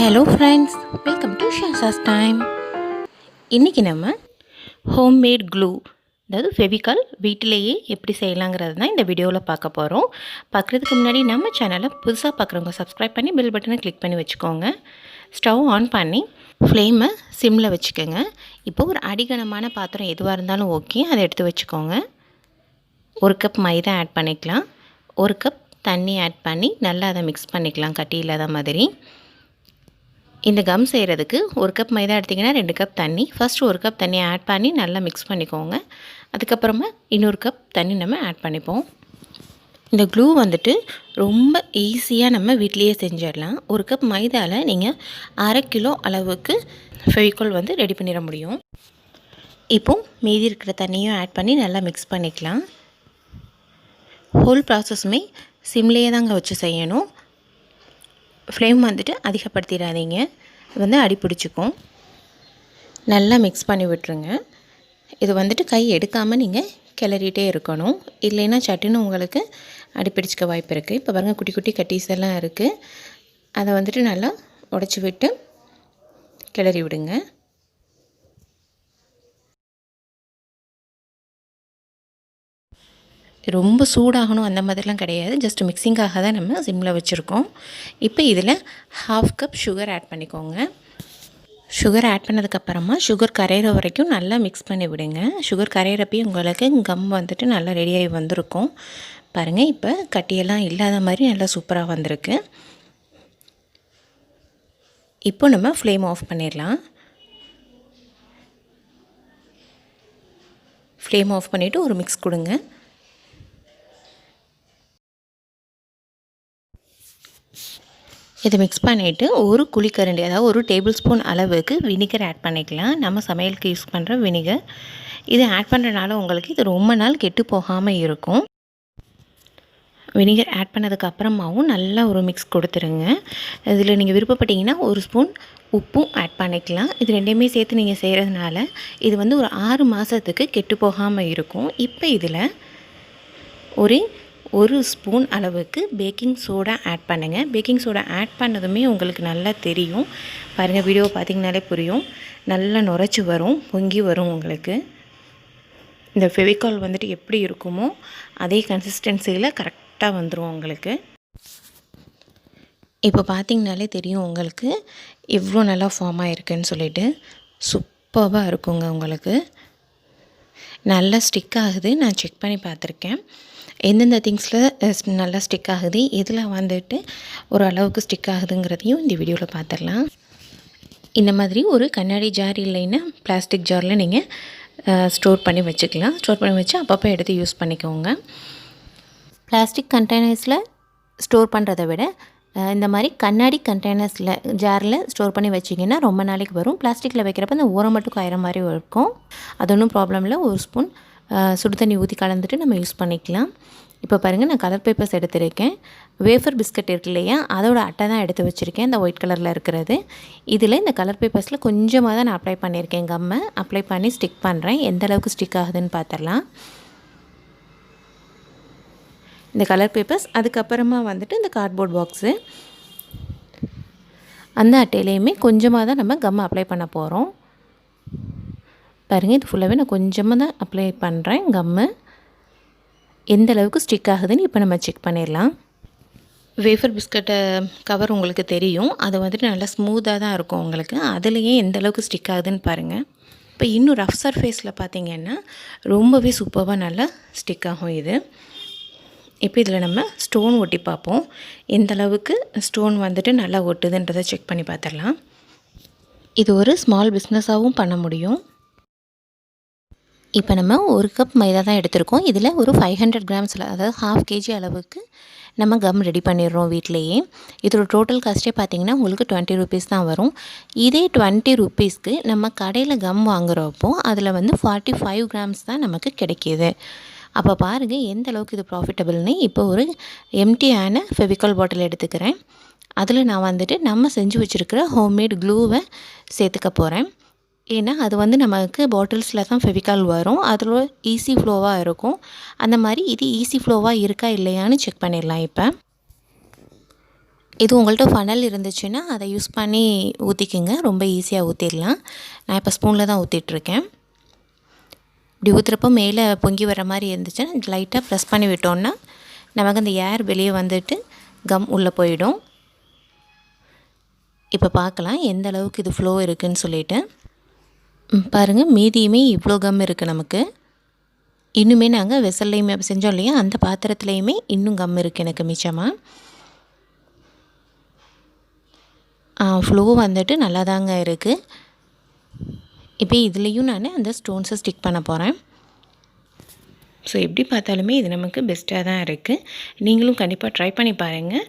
Hello friends, welcome to ஷாசாஸ் time. இன்றைக்கி நம்ம ஹோம்மேட் க்ளூ, அதாவது ஃபெவிகால் வீட்டிலேயே எப்படி செய்யலாங்கிறது தான் இந்த வீடியோவில் பார்க்க போகிறோம். பார்க்குறதுக்கு முன்னாடி நம்ம சேனலை புதுசாக பார்க்குறவங்க சப்ஸ்கிரைப் பண்ணி பெல் பட்டனை கிளிக் பண்ணி வச்சுக்கோங்க. ஸ்டவ் ஆன் பண்ணி ஃப்ளேமை சிம்மில் வச்சுக்கோங்க. இப்போ ஒரு அடிகனமான பாத்திரம் எதுவாக இருந்தாலும் ஓகே, அதை எடுத்து வச்சுக்கோங்க. 1 கப் மைதா ஆட் பண்ணிக்கலாம். 1 கப் தண்ணி ஆட் பண்ணி நல்லா அதை மிக்ஸ் பண்ணிக்கலாம், கட்டி இல்லாத மாதிரி. இந்த கம் செய்கிறதுக்கு 1 கப் மைதா எடுத்திங்கன்னா 2 கப் தண்ணி. ஃபஸ்ட்டு 1 கப் தண்ணி ஆட் பண்ணி நல்லா மிக்ஸ் பண்ணிக்கோங்க. அதுக்கப்புறமா இன்னொரு கப் தண்ணி நம்ம ஆட் பண்ணிப்போம். இந்த க்ளூ வந்துட்டு ரொம்ப ஈஸியாக நம்ம வீட்லேயே செஞ்சிடலாம். 1 கப் மைதாவில் நீங்கள் 1/2 கிலோ அளவுக்கு ஃபெவிகால் வந்து ரெடி பண்ணிட முடியும். இப்போது மீதி இருக்கிற தண்ணியும் ஆட் பண்ணி நல்லா மிக்ஸ் பண்ணிக்கலாம். ஹோல் ப்ராசஸுமே சிம்லேயே தாங்க வச்சு செய்யணும். ஃப்ளேம் வந்துட்டு அதிகப்படுத்திடாதீங்க, வந்து அடி பிடிச்சிக்கும். நல்லா மிக்ஸ் பண்ணி விட்டுருங்க. இது வந்துட்டு கை எடுக்காமல் நீங்கள் கிளறிட்டே இருக்கணும், இல்லைன்னா சட்டுன்னு உங்களுக்கு அடி பிடிச்சிக்க வாய்ப்பு இருக்குது. இப்போ பாருங்கள், குட்டி குட்டி கட்டீஸ் எல்லாம் இருக்குது. அதை வந்துட்டு நல்லா உடச்சி விட்டு கிளறி விடுங்க. ரொம்ப சூடாகணும் அந்த மாதிரிலாம் கிடையாது, ஜஸ்ட் மிக்சிங்காக தான் நம்ம சிம்மில் வச்சுருக்கோம். இப்போ இதில் 1/2 கப் சுகர் ஆட் பண்ணிக்கோங்க. சுகர் ஆட் பண்ணதுக்கப்புறமா சுகர் கரையிற வரைக்கும் நல்லா மிக்ஸ் பண்ணி விடுங்க. சுகர் கரையிறப்பையும் உங்களுக்கு கம் வந்துட்டு நல்லா ரெடியாகி வந்திருக்கும். பாருங்கள், இப்போ கட்டியெல்லாம் இல்லாத மாதிரி நல்லா சூப்பராக வந்திருக்கு. இப்போ நம்ம ஃப்ளேம் ஆஃப் பண்ணிடலாம். ஃப்ளேம் ஆஃப் பண்ணிவிட்டு ஒரு மிக்ஸ் கொடுங்க. இதை மிக்ஸ் பண்ணிவிட்டு ஒரு குழிக்கரண்டி, அதாவது 1 டேபிள் ஸ்பூன் அளவுக்கு வினிகர் ஆட் பண்ணிக்கலாம். நம்ம சமையலுக்கு யூஸ் பண்ணுற வினிகர். இது ஆட் பண்ணுறதுனால உங்களுக்கு இது ரொம்ப நாள் கெட்டு போகாமல் இருக்கும். வினிகர் ஆட் பண்ணதுக்கப்புறமாவும் நல்லா ஒரு மிக்ஸ் கொடுத்துருங்க. இதில் நீங்கள் விருப்பப்பட்டீங்கன்னா 1 ஸ்பூன் உப்பும் ஆட் பண்ணிக்கலாம். இது ரெண்டையுமே சேர்த்து நீங்கள் செய்கிறதுனால இது வந்து ஒரு 6 மாதத்துக்கு கெட்டு போகாமல் இருக்கும். இப்போ இதில் ஒரு ஸ்பூன் அளவுக்கு பேக்கிங் சோடா ஆட் பண்ணுங்கள். பேக்கிங் சோடா ஆட் பண்ணதுமே உங்களுக்கு நல்லா தெரியும். பாருங்கள், வீடியோ பார்த்திங்கனாலே புரியும். நல்லா நுரைச்சி வரும், பொங்கி வரும். உங்களுக்கு இந்த ஃபெவிகால் வந்துட்டு எப்படி இருக்குமோ அதே கன்சிஸ்டன்சியில் கரெக்டாக வந்துடும் உங்களுக்கு. இப்போ பார்த்திங்கனாலே தெரியும் உங்களுக்கு எவ்வளோ நல்லா ஃபார்ம் ஆகிருக்குன்னு சொல்லிட்டு. சூப்பராக இருக்குங்க. உங்களுக்கு நல்லா ஸ்டிக் ஆகுது, நான் செக் பண்ணி பார்த்துருக்கேன். எந்தெந்த திங்ஸில் நல்லா ஸ்டிக் ஆகுது, இதில் வந்துட்டு ஒரு அளவுக்கு ஸ்டிக் ஆகுதுங்கிறதையும் இந்த வீடியோவில் பார்த்துடலாம். இந்த மாதிரி ஒரு கண்ணாடி ஜார் இல்லைன்னா பிளாஸ்டிக் ஜாரில் நீங்கள் ஸ்டோர் பண்ணி வச்சுக்கலாம். ஸ்டோர் பண்ணி வச்சு அப்பப்போ எடுத்து யூஸ் பண்ணிக்கோங்க. பிளாஸ்டிக் கண்டெய்னர்ஸில் ஸ்டோர் பண்ணுறதை விட இந்த மாதிரி கண்ணாடி கண்டெய்னர்ஸில் ஜாரில் ஸ்டோர் பண்ணி வச்சிங்கன்னா ரொம்ப நாளைக்கு வரும். பிளாஸ்டிக்கில் வைக்கிறப்ப இந்த ஊரம் மட்டும் காயிற மாதிரி இருக்கும். அது ஒன்றும் ப்ராப்ளம் இல்லை. 1 ஸ்பூன் சுடு தண்ணி ஊற்றி கலந்துட்டு நம்ம யூஸ் பண்ணிக்கலாம். இப்போ பாருங்கள், நான் கலர் பேப்பர்ஸ் எடுத்துருக்கேன். வேஃபர் பிஸ்கட் இருக்கு இல்லையா, அதோட அட்டை தான் எடுத்து வச்சுருக்கேன், இந்த ஒயிட் கலரில் இருக்கிறது. இதில் இந்த கலர் பேப்பர்ஸில் கொஞ்சமாக தான் நான் அப்ளை பண்ணியிருக்கேன். கம்மை அப்ளை பண்ணி ஸ்டிக் பண்ணுறேன். எந்த அளவுக்கு ஸ்டிக் ஆகுதுன்னு பார்த்துடலாம். இந்த கலர் பேப்பர்ஸ், அதுக்கப்புறமா வந்துட்டு இந்த கார்ட்போர்ட் பாக்ஸு, அந்த அட்டையிலையுமே கொஞ்சமாக தான் நம்ம கம் அப்ளை பண்ண போகிறோம். பாருங்கள், இது ஃபுல்லாகவே நான் கொஞ்சமாக தான் அப்ளை பண்ணுறேன். கம்மு எந்த அளவுக்கு ஸ்டிக் ஆகுதுன்னு இப்போ நம்ம செக் பண்ணிடலாம். வேஃபர் பிஸ்கட்டை கவர் உங்களுக்கு தெரியும், அது வந்துட்டு நல்லா ஸ்மூத்தாக தான் இருக்கும் உங்களுக்கு. அதுலேயே எந்த அளவுக்கு ஸ்டிக் ஆகுதுன்னு பாருங்கள். இப்போ இன்னும் ரஃப் சர்ஃபேஸில் பார்த்திங்கன்னா ரொம்பவே சூப்பராக நல்லா ஸ்டிக் ஆகும் இது. இப்போ இதில் நம்ம ஸ்டோன் ஒட்டி பார்ப்போம். எந்த அளவுக்கு ஸ்டோன் வந்துட்டு நல்லா ஒட்டுதுன்றதை செக் பண்ணி பார்த்துடலாம். இது ஒரு ஸ்மால் பிஸ்னஸாகவும் பண்ண முடியும். இப்போ நம்ம 1 கப் மைதா தான் எடுத்திருக்கோம். இதில் ஒரு 500 கிராம்ஸில், அதாவது 1/2 kg அளவுக்கு நம்ம கம் ரெடி பண்ணிடுறோம் வீட்டிலையே. இதோட டோட்டல் காஸ்ட்டே பார்த்திங்கன்னா உங்களுக்கு 20 ருபீஸ் தான் வரும். இதே 20 ருபீஸ்க்கு நம்ம கடையில் கம் வாங்குகிறப்போ அதில் வந்து 45 கிராம்ஸ் தான் நமக்கு கிடைக்கிது. அப்போ பாருங்கள் எந்த அளவுக்கு இது ப்ராஃபிட்டபிள்னு. இப்போ ஒரு எம்டியான ஃபெவிகால் பாட்டில் எடுத்துக்கிறேன். அதில் நான் வந்துட்டு நம்ம செஞ்சு வச்சுருக்கிற ஹோம்மேட் க்ளூவை சேர்த்துக்க போகிறேன். ஏன்னா அது வந்து நமக்கு பாட்டில்ஸில் தான் ஃபெவிகால் வரும், அதில் ஈஸி ஃப்ளோவாக இருக்கும். அந்த மாதிரி இது ஈஸி ஃப்ளோவாக இருக்கா இல்லையான்னு செக் பண்ணிடலாம். இது உங்கள்கிட்ட ஃபனல் இருந்துச்சுன்னா அதை யூஸ் பண்ணி ஊற்றிக்குங்க. ரொம்ப ஈஸியாக ஊற்றிடலாம். நான் இப்போ ஸ்பூனில் தான் ஊற்றிட்டுருக்கேன். இப்படி ஊற்றுறப்போ மேலே பொங்கி வர மாதிரி இருந்துச்சுன்னா லைட்டாக ப்ரெஸ் பண்ணி விட்டோன்னா நமக்கு அந்த ஏர் வெளியே வந்துட்டு கம் உள்ளே போயிடும். இப்போ பார்க்கலாம் எந்த அளவுக்கு இது ஃப்ளோ இருக்குதுன்னு சொல்லிட்டு. பாருங்கள், மீதியுமே இவ்வளோ கம் இருக்குது நமக்கு. இன்னுமே நாங்கள் வெசல்லையுமே செஞ்சோம் இல்லையா, அந்த பாத்திரத்துலேயுமே இன்னும் கம் இருக்குது எனக்கு மிச்சமாக. ஃப்ளோ வந்துட்டு நல்லா தாங்க இருக்குது. இப்போ இதுலேயும் நான் அந்த ஸ்டோன்ஸை ஸ்டிக் பண்ண போகிறேன். ஸோ எப்படி பார்த்தாலுமே இது நமக்கு பெஸ்ட்டாக தான் இருக்குது. நீங்களும் கண்டிப்பாக ட்ரை பண்ணி பாருங்கள்.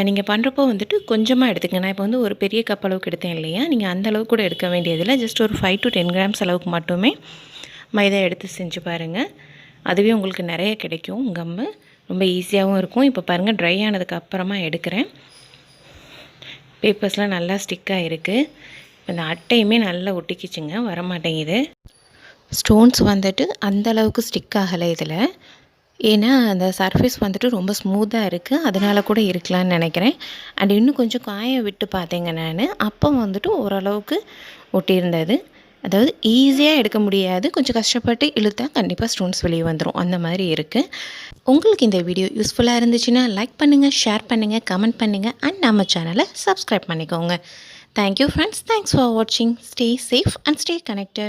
நீங்கள் பண்ணுறப்போ வந்துட்டு கொஞ்சமாக எடுத்துக்கங்க. நான் இப்போ வந்து ஒரு பெரிய கப் அளவுக்கு எடுத்தேன் இல்லையா, நீங்கள் அந்த அளவுக்கு கூட எடுக்க வேண்டியதில்லை. ஜஸ்ட் ஒரு 5 to 10 grams அளவுக்கு மட்டுமே மைதா எடுத்து செஞ்சு பாருங்கள். அதுவே உங்களுக்கு நிறைய கிடைக்கும் கம்மு. ரொம்ப ஈஸியாகவும் இருக்கும். இப்போ பாருங்கள், ட்ரை ஆனதுக்கு அப்புறமா எடுக்கிறேன். பேப்பர்ஸ்லாம் நல்லா ஸ்டிக்காக இருக்குது. இப்போ இந்த அட்டையுமே நல்லா ஒட்டிக்கிச்சுங்க, வரமாட்டேங்குது. ஸ்டோன்ஸ் வந்துட்டு அந்தளவுக்கு ஸ்டிக் ஆகலை இதில். ஏன்னா அந்த சர்ஃபேஸ் வந்துட்டு ரொம்ப ஸ்மூத்தாக இருக்குது, அதனால கூட இருக்கலான்னு நினைக்கிறேன். அண்ட் இன்னும் கொஞ்சம் காய விட்டு பார்த்தேங்க நான், அப்போ வந்துட்டு ஓரளவுக்கு ஒட்டியிருந்தது. அதாவது ஈஸியாக எடுக்க முடியாது, கொஞ்சம் கஷ்டப்பட்டு இழுத்தா கண்டிப்பாக ஸ்டோன்ஸ் வெளியே வந்துடும், அந்த மாதிரி இருக்குது. உங்களுக்கு இந்த வீடியோ யூஸ்ஃபுல்லாக இருந்துச்சுன்னா லைக் பண்ணுங்கள், ஷேர் பண்ணுங்கள், கமெண்ட் பண்ணுங்கள் அண்ட் நம்ம சேனலை சப்ஸ்கிரைப் பண்ணிக்கோங்க. தேங்க்யூ ஃப்ரெண்ட்ஸ், தேங்க்ஸ் ஃபார் வாட்சிங். Stay safe and stay connected.